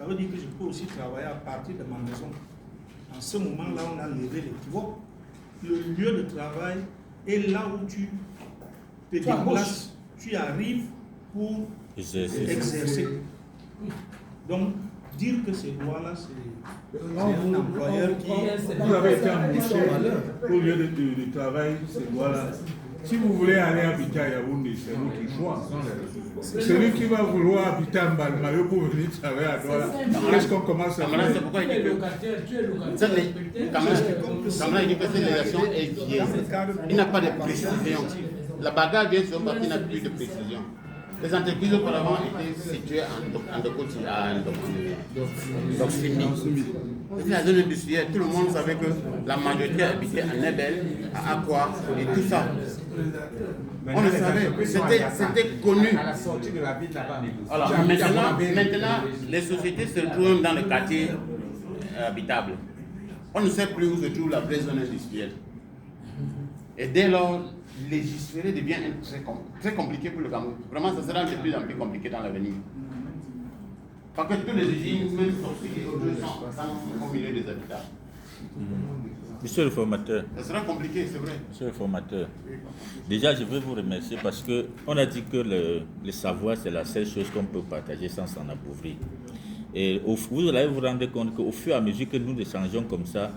Ça veut dire que je peux aussi travailler à partir de ma maison. En ce moment-là, on a levé les pivots. Le lieu de travail est là où tu te déplaces, tu arrives pour exercer. Donc, dire que ces lois-là, c'est un employeur qui... Vous avez été embauché au lieu de travail, ces lois-là. Si vous voulez aller habiter à Yaoundé, c'est vous qui choisissez. Celui qui va vouloir habiter en Balmayo pour venir travailler à Douala, qu'est-ce qu'on commence à faire? C'est pourquoi il dit que Kamala dit que cette législation est vieille. Il n'a pas de précision. La bagarre vient sur un parti n'a plus de précision. Les entreprises auparavant étaient situées en Doximi. C'était la zone industrielle. Tout le monde savait que la majorité habitait à Nebel, à Aqua et tout ça. On le savait, c'était connu. À la sortie de la ville là-bas. Alors maintenant, les sociétés se trouvent dans le quartier habitable. On ne sait plus où se trouve la vraie zone industrielle. Et dès lors, légiférer devient très compliqué pour le Cameroun. Vraiment, ça sera de plus en plus compliqué dans l'avenir. Parce que tous les régimes, même sorciers et autres, sont au milieu des habitants. Monsieur le formateur. Ça sera compliqué, c'est vrai. Monsieur le formateur. Déjà, je veux vous remercier parce qu'on a dit que le savoir, c'est la seule chose qu'on peut partager sans s'en appauvrir. Et vous allez vous rendre compte qu'au fur et à mesure que nous échangeons comme ça,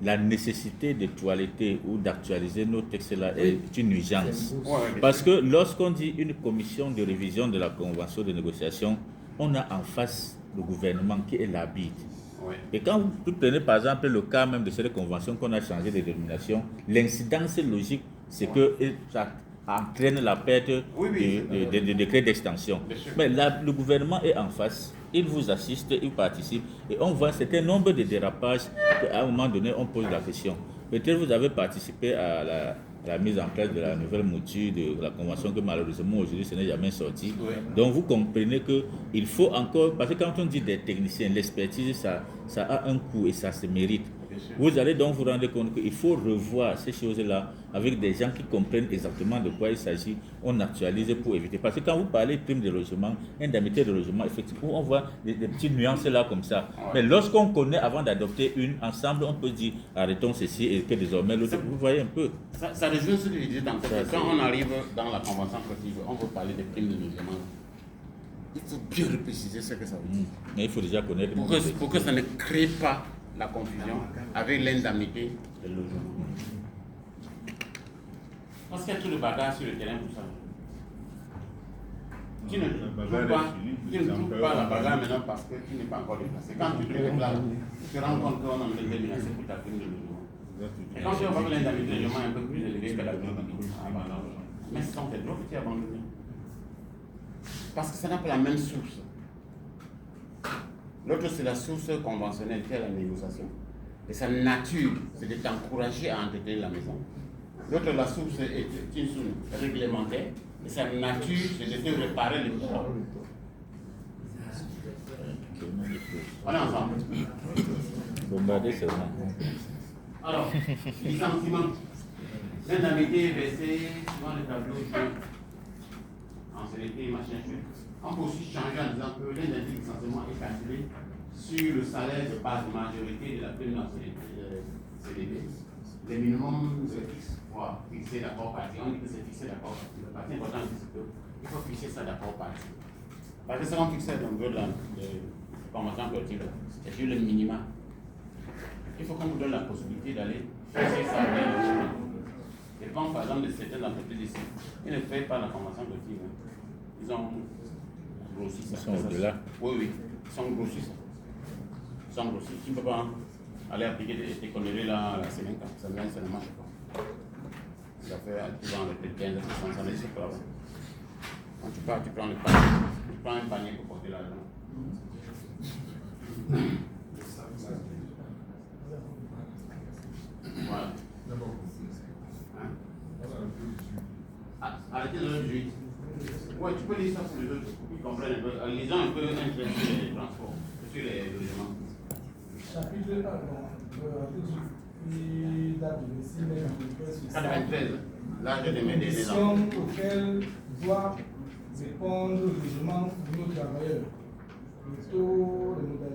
la nécessité de toiletter ou d'actualiser nos textes-là est une urgence. Parce que lorsqu'on dit une commission de révision de la convention de négociation, on a en face le gouvernement qui est l'arbitre. Et quand vous prenez par exemple le cas même de cette convention qu'on a changé de dénomination, l'incidence logique, c'est que ça entraîne la perte de décrets d'extension. Mais là, le gouvernement est en face, il vous assiste, il participe, et on voit un certain nombre de dérapages qu'à un moment donné, on pose la question. Peut-être vous avez participé à la mise en place de la nouvelle mouture de la convention que malheureusement aujourd'hui ce n'est jamais sorti. Donc vous comprenez qu'il faut encore, parce que quand on dit des techniciens, l'expertise ça a un coût et ça se mérite. Vous allez donc vous rendre compte qu'il faut revoir ces choses-là avec des gens qui comprennent exactement de quoi il s'agit. On actualise pour éviter. Parce que quand vous parlez de prime de logement, indemnité de logement, effectivement, on voit des petites nuances là comme ça. Mais lorsqu'on connaît avant d'adopter une, ensemble, on peut dire arrêtons ceci et que désormais l'autre. Vous voyez un peu. Ça rejoint ce que je disais dans quand on arrive dans la convention collective, on veut parler des primes de logement. Il faut bien repréciser ce que ça veut dire. Mais il faut déjà connaître. Pour que ça ne crée pas la confusion avec l'indemnité de logement. Parce qu'il y a tout le bagage sur le terrain pour ça. Tu ne trouves pas la bagarre maintenant parce que tu n'es pas encore déplacé. Quand tu te déplaces, tu te rends compte qu'on a détermination pour ta prime de logement. Et quand tu vas voir l'indemnité de logement un peu plus élevée que la prime de logement, mais ce sont tes droits que tu as abandonnés. Parce que ça n'a pas la même source. L'autre, c'est la source conventionnelle qui est la négociation. Et sa nature, c'est de t'encourager à entretenir la maison. L'autre, la source est une source réglementaire. Et sa nature, c'est de te réparer le droit. On est ensemble. Bombarder, c'est vrai. Alors, licenciement. L'indemnité est versée suivant le tableau de ancienneté, machin, on peut aussi changer en disant que l'indemnité de licenciement est calculée sur le salaire de base majorité de la prime d'ancienneté CDD. Le minimum fixe pour fixer d'accord parti. On dit que c'est fixé d'accord parti. Le parti important, c'est qu'il faut fixer ça d'accord parti. Parce que ça, on fixe dans le la convention collective, c'est sur le minimum. Il faut qu'on vous donne la possibilité d'aller fixer ça dans le minimum. Et quand, par exemple, de certaines entreprises ici, ils ne payent pas la convention collective. Ils ont grossi ça. Ils sont au-delà. Oui, ils sont grossis ça. Ils sont grossis. Tu ne peux pas aller appliquer tes conneries là à la semaine, ça ne marche pas. Ça fait, tu vas enlever 15%, ça n'existe pas. Quand tu pars, tu prends le panier. Tu prends un panier pour porter l'argent. Voilà. Arrêtez de le juger. Oui, tu peux lire ça pour les autres, pour qu'ils comprennent un peu. Lisons un peu un trait sur les transports, sur les logements. Chapitre 1, qui date de 6 mai 93, l'âge de mes derniers enfants. ans. Auxquelles doit répondre le logement de nos travailleurs. Le taux de modalité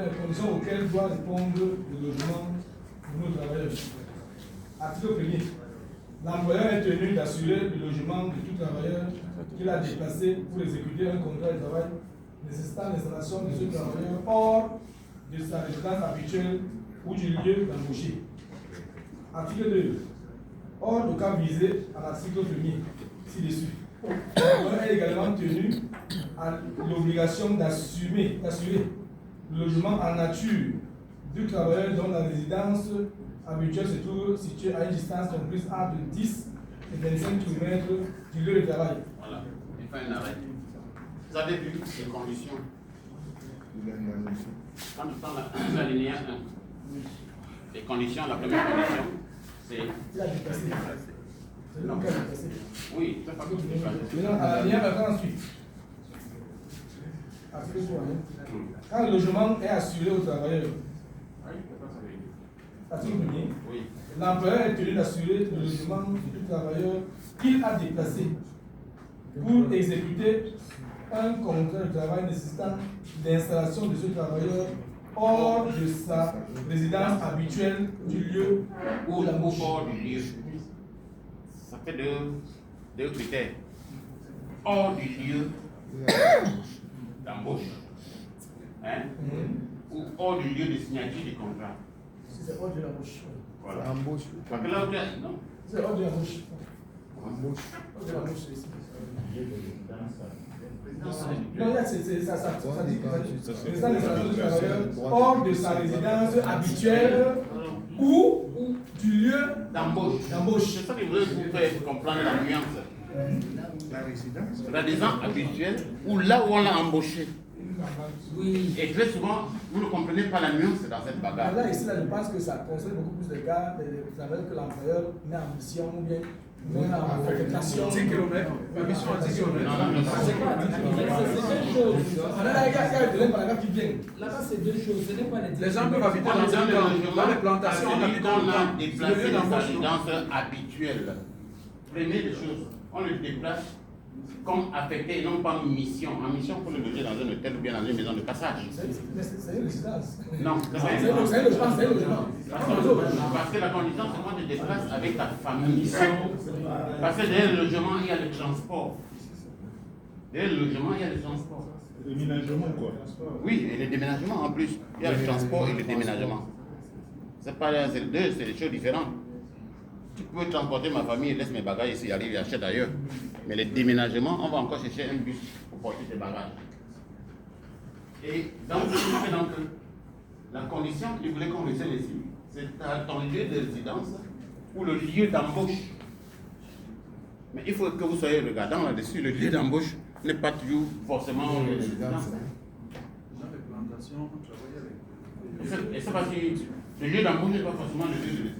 les conditions auxquelles doit répondre le logement pour nos travailleurs. Article 1er. L'employeur est tenu d'assurer le logement de tout travailleur qu'il a déplacé pour exécuter un contrat de travail nécessitant l'installation de ce travailleur hors de sa résidence habituelle ou du lieu d'embaucher. Article 2. Hors le cas visé à l'article 1er, ci-dessus. L'employeur est également tenu à l'obligation d'assurer le logement en nature du travailleur dont la résidence habituelle se trouve située à une distance comprise entre 10 et 25 km du lieu de travail. Voilà, il fait un arrêt. Vous avez vu les conditions. Quand on prend l'alinéa 1, les conditions, la première condition, c'est. Il a déplacé. C'est le cas déplacé. Oui, c'est pas tout Maintenant, à l'alinéa ensuite. Article 3. Quand le logement est assuré au travailleur. Article 1er. Oui. L'employeur est tenu d'assurer le logement de tout travailleur qu'il a déplacé pour exécuter un contrat de travail nécessitant l'installation de ce travailleur hors de sa résidence habituelle du lieu Ou où l'embauche. hors du lieu. Ça fait deux critères. Hors du lieu d'embauche. Hein? Ou hors du lieu de signature du contrat. Si c'est hors de l'embauche. Voilà. Embauche. Parce que là, non. C'est hors de l'embauche. Embauche. Hors de l'embauche, c'est ici. Non, là, ça dit que l'installation du travailleur hors de sa résidence habituelle ou du lieu D'embauche. C'est ça que je voulais vous faire comprendre la nuance. La résidence. La résidence habituelle ou là où on l'a embauché. Oui. Et très souvent, vous ne comprenez pas la nuance dans cette bagarre. Là, ici, là, je pense que ça concerne beaucoup plus de cas de travailleurs que l'employeur met en mission ou bien met en affectation. 10 km. La mission à 10 km. C'est quoi 10 km? C'est deux choses. Là, il y a le paragraphe qui vient. Là-bas, c'est deux choses. Ce n'est pas les 10 Les gens peuvent habiter dans les plantations, on habite on a dans déplacé le lieu dans sa d'embauche. résidence habituelle. Première des choses, on le déplace comme affecté et non pas en mission. En mission pour le loger dans un hôtel ou bien dans une maison de passage. C'est une résidence. Non, C'est un logement, c'est un logement. parce que la condition, c'est qu'on te déplace avec ta famille. Parce que derrière le logement, il y a le transport. Derrière le logement, il y a le transport. Le ménagement, quoi. Oui, et le déménagement en plus. Il y a le transport et le déménagement. C'est pas c'est deux, c'est des choses différentes. Tu peux transporter ma famille et laisse mes bagages ici, arrive et achète ailleurs. Mais le déménagement, on va encore chercher un bus pour porter tes bagages. Et donc, la condition qu'il voulait qu'on retienne ici, c'est ton lieu de résidence ou le lieu d'embauche. Mais il faut que vous soyez regardant là-dessus. Le lieu d'embauche n'est pas toujours forcément le lieu de résidence. Et c'est parce que le lieu d'embauche n'est pas forcément le lieu de résidence.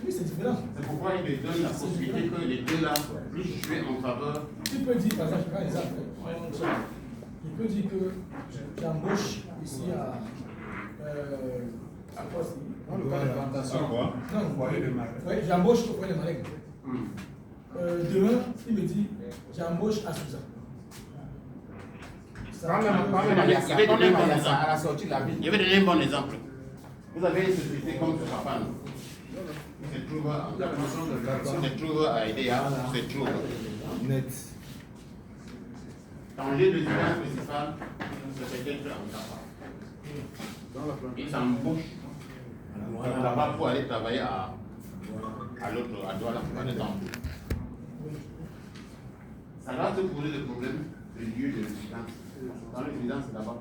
Oui, c'est différent. C'est pourquoi il me donne la possibilité que les deux là puissent jouer en faveur. Tu peux dire, par exemple, je prends l'exemple. Il peut dire que j'embauche ici à quoi c'est? Dans le cas de plantation. Quoi? Non, j'embauche au foyer de Malek. Demain, il me dit, j'embauche à Suzanne. À la sortie de la ville. Je vais donner un bon exemple. Vous avez une société comme ce papa, non? Se trouve à IDEA, se trouve. Net. Dans lieu de résidence principale, c'est peut-être en Tapa. Il s'embauche là-bas pour aller travailler à l'autre, à Douala, par exemple. Ça va te poser le problème de lieu de résidence. Dans la résidence, c'est là-bas.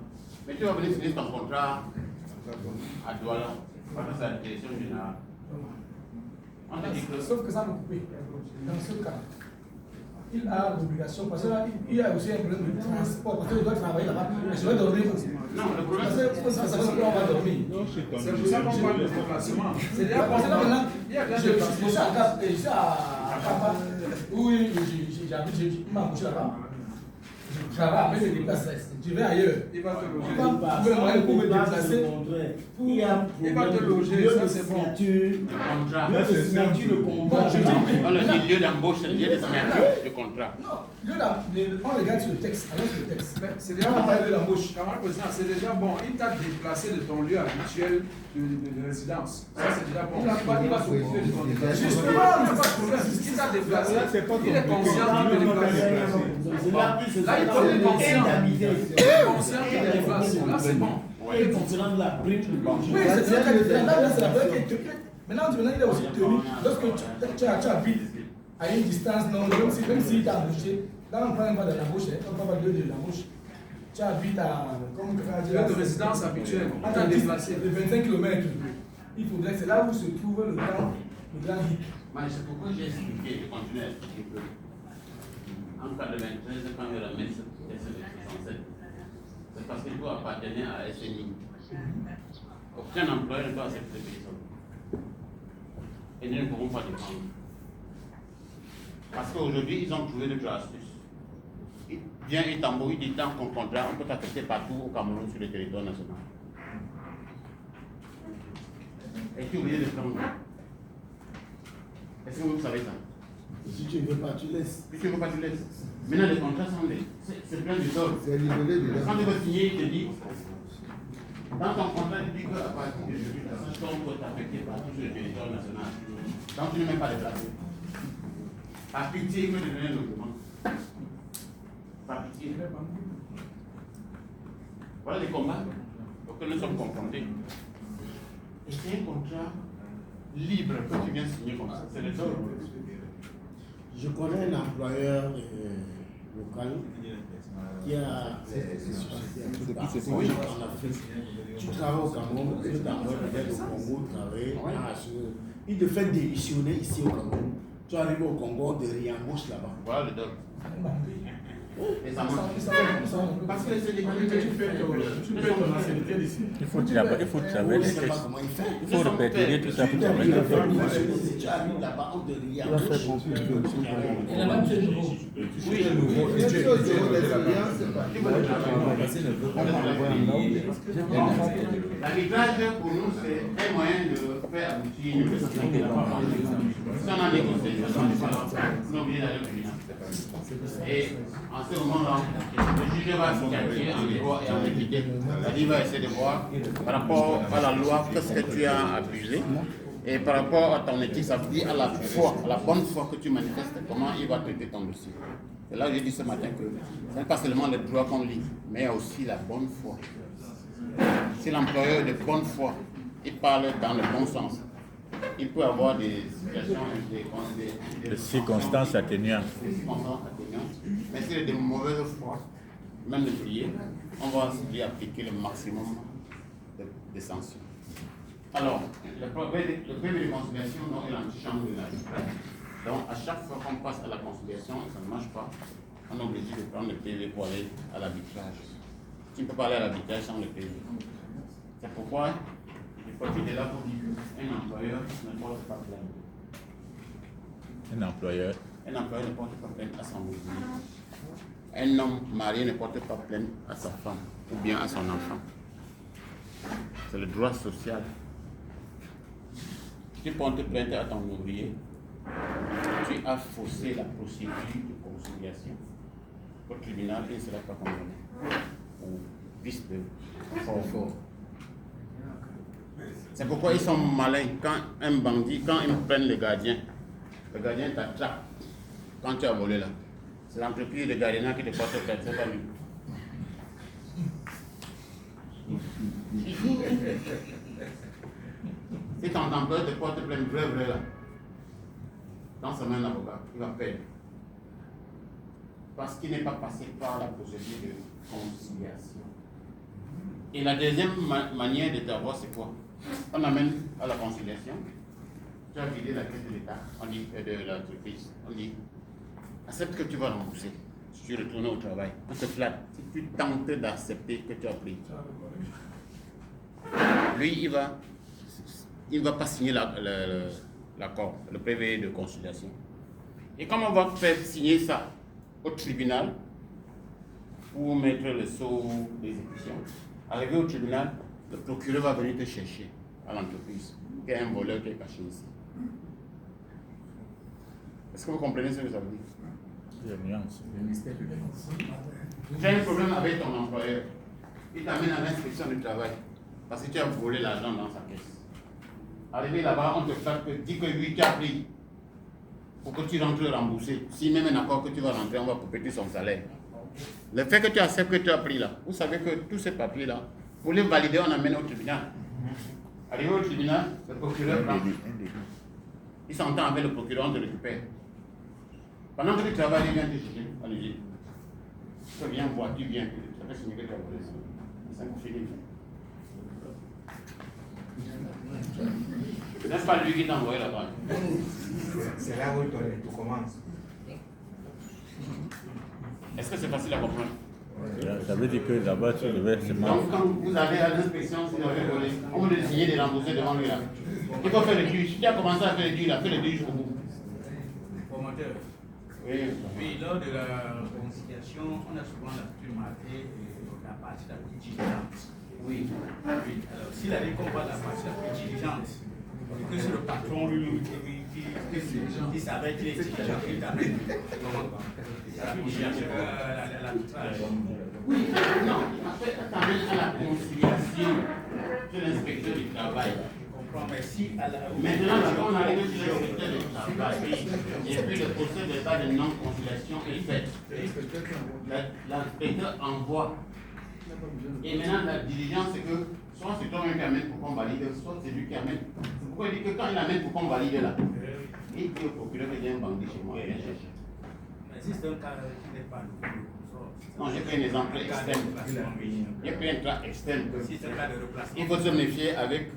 Mais tu vas venir finir ton contrat à Douala, parce que c'est la direction générale. On t'a dit que. Sauf que ça me coupe. Dans ce cas, il a l'obligation, parce que là, il y a aussi un problème de transport, parce qu'il doit travailler là-bas, mais je vais dormir aussi. Non, le problème Parce que ça veut dire qu'on va dormir. C'est pour ça qu'on parle de déplacement. C'est là, parce que là maintenant, je suis à Kapa, où j'habite, je m'embauche là-bas. Je travaille, après je déplace, je je vais ailleurs. Il va te Il loger. va trouver un moyen pour me déplacer. Il va te loger, ça c'est bon. Le contrat. Là, c'est ça. Bon, je dis, On le dit lieu d'embauche, c'est le lieu de signature du contrat. non, on regarde sur le texte, alors sur le texte. Mais c'est Quand déjà on parle de l'embauche, Camarade président, c'est déjà bon. Il t'a déplacé de ton lieu habituel de résidence. Ça c'est déjà bon. Il va s'occuper de ton déplacement. justement, C'est pas de problème. Il t'a déplacé. C'est pas Il est conscient qu'il te déplace. Là, il faut être conscient. Il est conscient qu'il te déplace. Là, c'est bon. oui, c'est ça que là, c'est la première qui est tenu. Maintenant, il est aussi tenu. Lorsque tu habites à une distance, non, même si tu as embauché, là, on ne prend pas de l'embauche, on ne prend pas de l'embauche. Tu habites à, comme de résidence habituelle. à Il t'a déplacé. de 25 km. Il faudrait que c'est là où se trouve le grand hic. Mais c'est pourquoi j'ai expliqué, je continue à expliquer que en 93, quand il ramène cette pièce de 67, c'est parce que vous appartenez à SNI. Aucun employeur ne doit accepter personne. Et nous ne pouvons pas défendre. Parce qu'aujourd'hui, ils ont trouvé d'autres astuces. Il vient et tambour, il dit tant qu'on contrat, on peut t'affecter partout au Cameroun sur le territoire national. Et tu es obligé de prendre. Est-ce que vous savez ça? Si tu ne veux pas, tu laisses. Si tu ne veux pas, tu laisses. Maintenant, les contrats sont des. C'est plein du sol. C'est libellé de Quand tu veux signer, il te dit. Dans ton contrat, il dit qu'à partir de aujourd'hui, on peut t'affecter partout sur le territoire national. Donc, tu ne mets pas les places. Par pitié, il peut te donner un logement. Par pitié. Voilà les combats auxquels nous sommes confrontés. Et c'est un contrat libre que tu viens signer comme ça. C'est le sol. Je connais un employeur local qui a oui, en Afrique. Tu travailles au Cameroun, tu t'envoies peut-être au Congo travailler. Il te fait démissionner ici au Cameroun. Tu arrives au Congo, on te réembauche là-bas. Voilà le dog. Et ça marche. Parce que c'est des Tu fais ton ancienneté d'ici. Il faut travailler Je les ne sais pas textes. comment il fait. Il faut répéter tout ça pour Tu travailler. arrives là-bas, on te réembauche. Et là-bas, tu es nouveau. Oui. L'arbitrage pour nous, c'est un moyen de faire aboutir une décision. Si on a négocié, on est obligé d'aller au tribunal. Et en ce moment-là, le juge va s'engager en droit et en équité. C'est-à-dire, il va essayer de voir par rapport à la loi, qu'est-ce que tu as abusé. Et par rapport à ton éthique, ça veut dire à la foi, à la bonne foi que tu manifestes, comment il va traiter ton dossier. Et là, j'ai dit ce matin que ce n'est pas seulement le droit qu'on lit, mais il y a aussi la bonne foi. Si l'employeur est de bonne foi, il parle dans le bon sens, il peut avoir des situations, des circonstances atténuantes. Mais s'il est de mauvaise foi, même de prier, on va lui appliquer le maximum de sanctions. Alors, le PV de conciliation est l'antichambre de l'arbitrage. Donc, à chaque fois qu'on passe à la conciliation et ça ne marche pas, on est obligé de prendre le PV pour aller à l'arbitrage. Tu ne peux pas aller à l'arbitrage sans le PV. C'est pourquoi il faut que tu es là pour dire qu'un employeur ne porte pas plainte. Un employeur Un employeur ne porte pas plainte à son ouvrier. Un homme marié ne porte pas plainte à sa femme ou bien à son enfant. C'est le droit social. Tu portes plainte à ton ouvrier, tu as faussé la procédure de conciliation. Au tribunal, il ne sera pas condamné. Ou vice de fort. C'est pourquoi ils sont malins. Quand un bandit, quand ils prennent le gardien t'attrape quand tu as volé là. C'est l'entreprise de gardiennage qui te porte plainte, c'est pas lui. Si ton employeur te porte plainte vrai là, dans sa main d'avocat, il va perdre. Parce qu'il n'est pas passé par la procédure de conciliation. Et la deuxième manière de t'avoir, c'est quoi? On amène à la conciliation. Tu as vidé la caisse de l'État, on dit, de l'entreprise. On dit, accepte que tu vas rembourser. Si tu retournes au travail, on te flatte. Si tu tentes d'accepter que tu as pris, lui, il va pas signer l'accord, le PV de conciliation. Et comme on va faire signer ça au tribunal, pour mettre le sceau d'exécution. Arrivé au tribunal, le procureur va venir te chercher à l'entreprise. Il y a un voleur qui est caché ici. Est-ce que vous comprenez ce que ça veut dire? Il y a une nuance. Tu as un problème avec ton employeur. Il t'amène à l'inspection du travail parce que tu as volé l'argent dans sa caisse. Arrivé là-bas, on te frappe, dit que lui, tu as pris pour que tu rentres remboursé. Si même un accord que tu vas rentrer, on va couper son salaire. Le fait que tu acceptes que tu as pris là, vous savez que tous ces papiers-là, pour les valider, on amène au tribunal. Arrivé au tribunal, le procureur prend. Il s'entend avec le procureur, on te récupère. Pendant que tu travailles, il vient te chercher. Allez-y. Tu viens voir, tu viens. Ça fait signer que tu as volé ça. C'est un coup fini. N'est-ce pas lui qui t'a envoyé là-bas? C'est là où tout commence. Est-ce que c'est facile à comprendre? Ça veut dire que là-bas, tu devais se marrer. Donc, quand vous allez à l'inspection, si vous avez volé, on vous désigne de rembourser devant lui là. Il faut faire le juge. Tu as commencé à faire le juge, il a fait le juge jusqu'au bout. Promoteur. Oui, lors de la conciliation, on a souvent l'habitude de marquer la partie la plus diligente. Oui. Alors, s'il a dit qu'on parle de la partie la plus diligente, que c'est le patron lui qui savait qu'il est diligent, il t'amène. L'arbitrage. Oui, non, en fait, t'amène à la conciliation de l'inspecteur du travail. Mais si maintenant, on arrive sur l'inspecteur du travail, et puis le procès d'état de non-conciliation est fait. L'inspecteur envoie. Et maintenant, la diligence, c'est que soit c'est toi-même qui amène pour qu'on valide, soit c'est lui qui amène. C'est pourquoi il dit que quand il amène pour qu'on valide là, il dit au procureur qu'il y a un bandit chez moi, il vient chercher. Mais si c'est un cas qui n'est pas le non, j'ai pris un exemple extrême. J'ai pris un cas extrême. Si c'est un cas de replacement. Il faut se méfier avec